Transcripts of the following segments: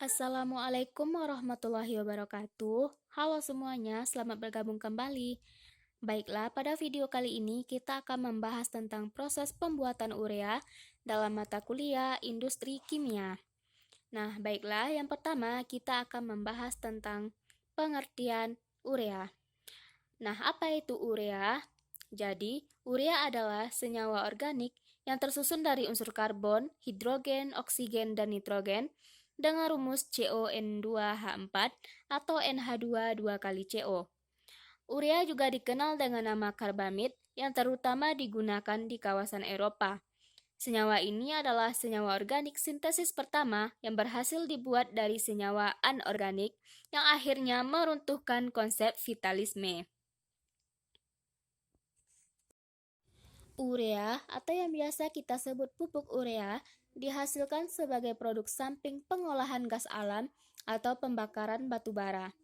Assalamualaikum warahmatullahi wabarakatuh. Halo semuanya, selamat bergabung kembali. Baiklah, pada video kali ini kita akan membahas tentang proses pembuatan urea dalam mata kuliah Industri Kimia. Nah, baiklah, yang pertama kita akan membahas tentang pengertian urea. Nah, apa itu urea? Jadi, urea adalah senyawa organik yang tersusun dari unsur karbon, hidrogen, oksigen, dan nitrogen dengan rumus CON2H4 atau NH2 2 kali CO. Urea juga dikenal dengan nama karbamid yang terutama digunakan di kawasan Eropa. Senyawa ini adalah senyawa organik sintesis pertama yang berhasil dibuat dari senyawa anorganik yang akhirnya meruntuhkan konsep vitalisme. Urea, atau yang biasa kita sebut pupuk urea, dihasilkan sebagai produk samping pengolahan gas alam atau pembakaran batu bara.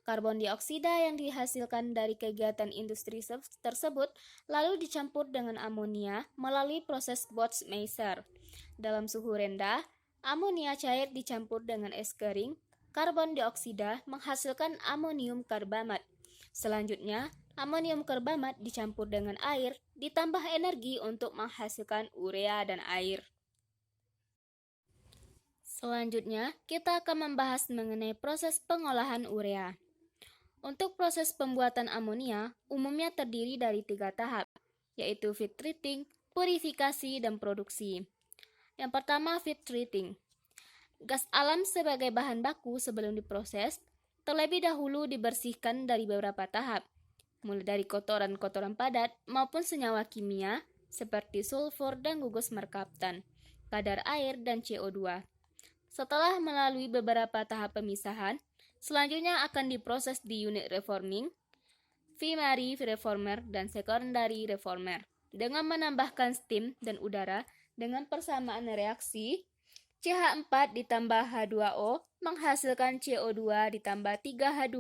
Karbon dioksida yang dihasilkan dari kegiatan industri tersebut lalu dicampur dengan amonia melalui proses Bosch-Meisser. Dalam suhu rendah, amonia cair dicampur dengan es kering, karbon dioksida menghasilkan amonium karbamat. Selanjutnya, amonium karbamat dicampur dengan air, ditambah energi untuk menghasilkan urea dan air. Selanjutnya, kita akan membahas mengenai proses pengolahan urea. Untuk proses pembuatan amonia, umumnya terdiri dari 3 tahap, yaitu feed treating, purifikasi, dan produksi. Yang pertama, feed treating. Gas alam sebagai bahan baku sebelum diproses, terlebih dahulu dibersihkan dari beberapa tahap, mulai dari kotoran-kotoran padat maupun senyawa kimia seperti sulfur dan gugus merkaptan, kadar air, dan CO2. Setelah melalui beberapa tahap pemisahan, selanjutnya akan diproses di unit reforming, primary reformer, dan secondary reformer dengan menambahkan steam dan udara dengan persamaan reaksi CH4 ditambah H2O menghasilkan CO2 ditambah 3H2,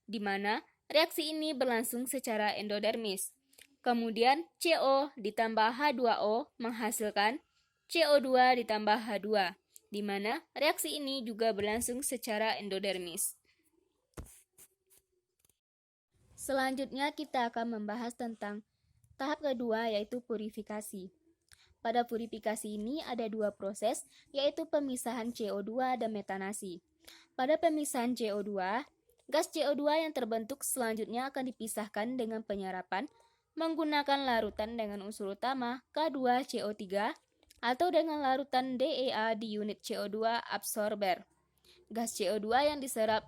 di mana reaksi ini berlangsung secara endodermis. Kemudian CO ditambah H2O menghasilkan CO2 ditambah H2, di mana reaksi ini juga berlangsung secara endodermis. Selanjutnya kita akan membahas tentang tahap kedua, yaitu purifikasi. Pada purifikasi ini ada 2 proses, yaitu pemisahan CO2 dan metanasi. Pada pemisahan CO2, gas CO2 yang terbentuk selanjutnya akan dipisahkan dengan penyerapan menggunakan larutan dengan unsur utama K2CO3 atau dengan larutan DEA di unit CO2 absorber. Gas CO2 yang diserap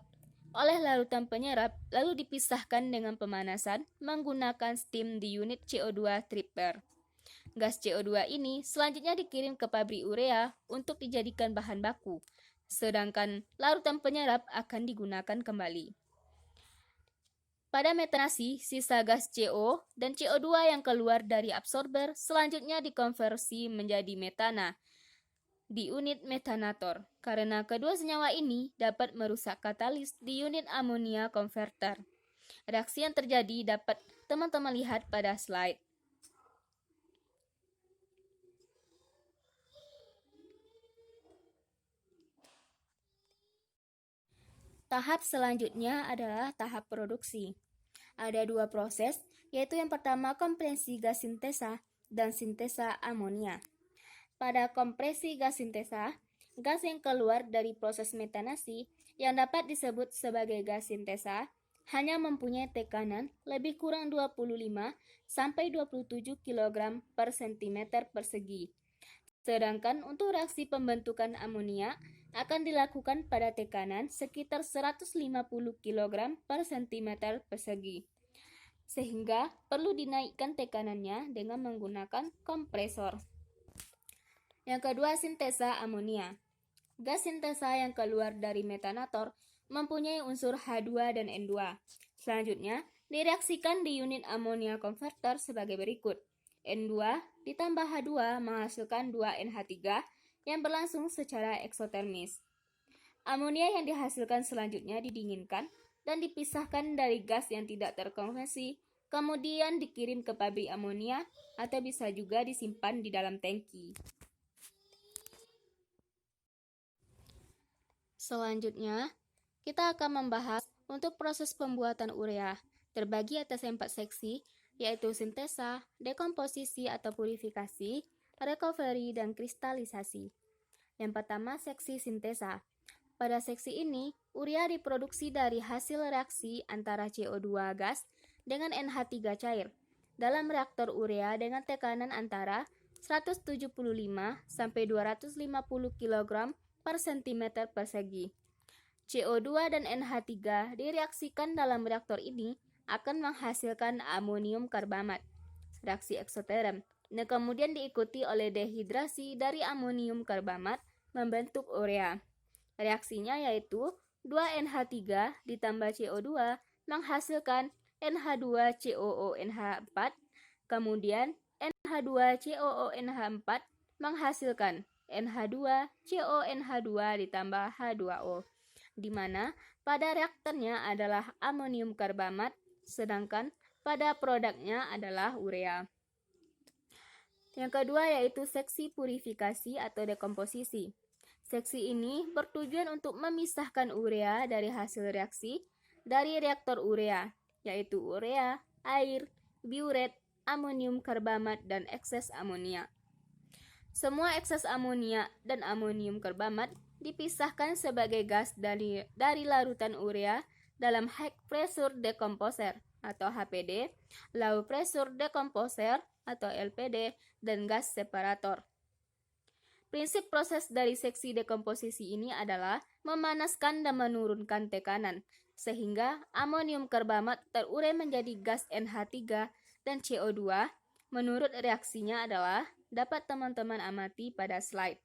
oleh larutan penyerap lalu dipisahkan dengan pemanasan menggunakan steam di unit CO2 tripper. Gas CO2 ini selanjutnya dikirim ke pabrik urea untuk dijadikan bahan baku, sedangkan larutan penyerap akan digunakan kembali. Pada metanasi, sisa gas CO dan CO2 yang keluar dari absorber selanjutnya dikonversi menjadi metana di unit metanator, karena kedua senyawa ini dapat merusak katalis di unit amonia converter. Reaksi yang terjadi dapat teman-teman lihat pada slide. Tahap selanjutnya adalah tahap produksi. Ada 2 proses, yaitu yang pertama kompresi gas sintesa dan sintesa amonia. Pada kompresi gas sintesa, gas yang keluar dari proses metanasi yang dapat disebut sebagai gas sintesa hanya mempunyai tekanan lebih kurang 25 sampai 27 kg per cm persegi. Sedangkan untuk reaksi pembentukan amonia akan dilakukan pada tekanan sekitar 150 kg per cm persegi. Sehingga perlu dinaikkan tekanannya dengan menggunakan kompresor. Yang kedua, sintesa amonia. Gas sintesa yang keluar dari metanator mempunyai unsur H2 dan N2. Selanjutnya, direaksikan di unit amonia converter sebagai berikut. N2 ditambah H2 menghasilkan 2NH3 yang berlangsung secara eksotermis. Amonia yang dihasilkan selanjutnya didinginkan dan dipisahkan dari gas yang tidak terkonversi, kemudian dikirim ke pabrik amonia atau bisa juga disimpan di dalam tangki. Selanjutnya, kita akan membahas untuk proses pembuatan urea, terbagi atas 4 seksi, yaitu sintesa, dekomposisi atau purifikasi, recovery, dan kristalisasi. Yang pertama, seksi sintesa. Pada seksi ini, urea diproduksi dari hasil reaksi antara CO2 gas dengan NH3 cair dalam reaktor urea dengan tekanan antara 175 sampai 250 kg per cm persegi. CO2 dan NH3 direaksikan dalam reaktor ini akan menghasilkan amonium karbamat, reaksi eksoterm, dan kemudian diikuti oleh dehidrasi dari amonium karbamat membentuk urea. Reaksinya yaitu 2NH3 ditambah CO2 menghasilkan NH2COONH4, kemudian NH2COONH4 menghasilkan NH2CONH2 ditambah H2O, di mana pada reaktannya adalah amonium karbamat, sedangkan pada produknya adalah urea. Yang kedua yaitu seksi purifikasi atau dekomposisi. Seksi ini bertujuan untuk memisahkan urea dari hasil reaksi dari reaktor urea, yaitu urea, air, biuret, amonium karbamat, dan ekses amonia. Semua ekses amonia dan amonium karbamat dipisahkan sebagai gas dari larutan urea dalam high pressure decomposer atau HPD, low pressure decomposer atau LPD, dan gas separator. Prinsip proses dari seksi dekomposisi ini adalah memanaskan dan menurunkan tekanan, sehingga amonium karbamat terurai menjadi gas NH3 dan CO2. Menurut reaksinya adalah dapat teman-teman amati pada slide,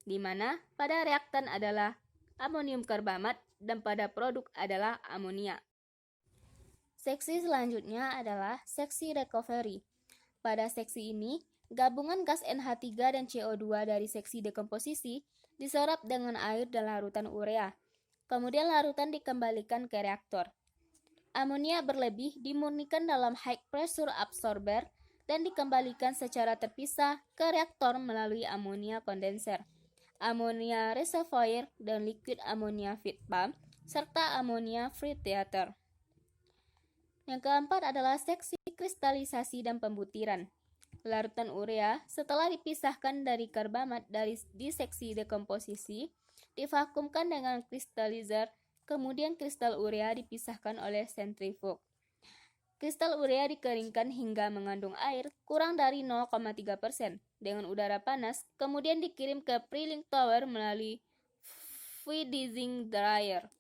di mana pada reaktan adalah amonium karbamat dan pada produk adalah amonia. Seksi selanjutnya adalah seksi recovery. Pada seksi ini, gabungan gas NH3 dan CO2 dari seksi dekomposisi diserap dengan air dan larutan urea. Kemudian larutan dikembalikan ke reaktor. Amonia berlebih dimurnikan dalam high pressure absorber dan dikembalikan secara terpisah ke reaktor melalui amonia kondenser, amonia reservoir, dan liquid ammonia feed pump, serta amonia free theater. Yang keempat adalah seksi kristalisasi dan pembutiran. Larutan urea setelah dipisahkan dari karbamat di seksi dekomposisi divakumkan dengan kristalizer, kemudian kristal urea dipisahkan oleh sentrifug. Kristal urea dikeringkan hingga mengandung air kurang dari 0,3% dengan udara panas, kemudian dikirim ke Preheating Tower melalui Fluidizing Dryer.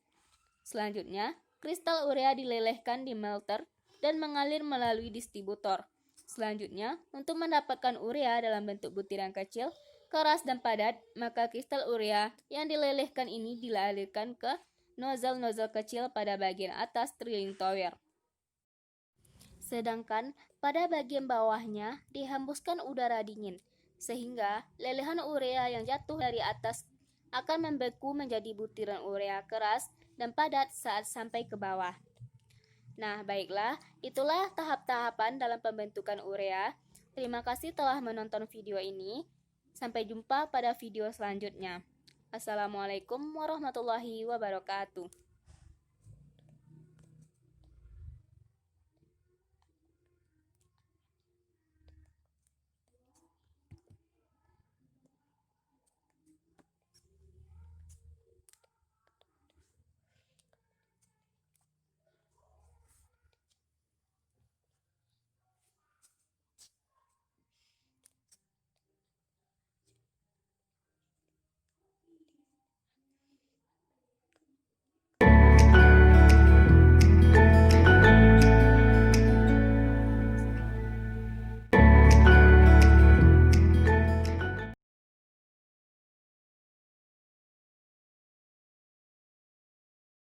Selanjutnya, kristal urea dilelehkan di melter dan mengalir melalui distributor. Selanjutnya, untuk mendapatkan urea dalam bentuk butiran kecil, keras dan padat, maka kristal urea yang dilelehkan ini dialirkan ke nozzle-nozzle kecil pada bagian atas Preheating Tower. Sedangkan pada bagian bawahnya dihembuskan udara dingin, sehingga lelehan urea yang jatuh dari atas akan membeku menjadi butiran urea keras dan padat saat sampai ke bawah. Nah, baiklah, itulah tahap-tahapan dalam pembentukan urea. Terima kasih telah menonton video ini. Sampai jumpa pada video selanjutnya. Assalamualaikum warahmatullahi wabarakatuh.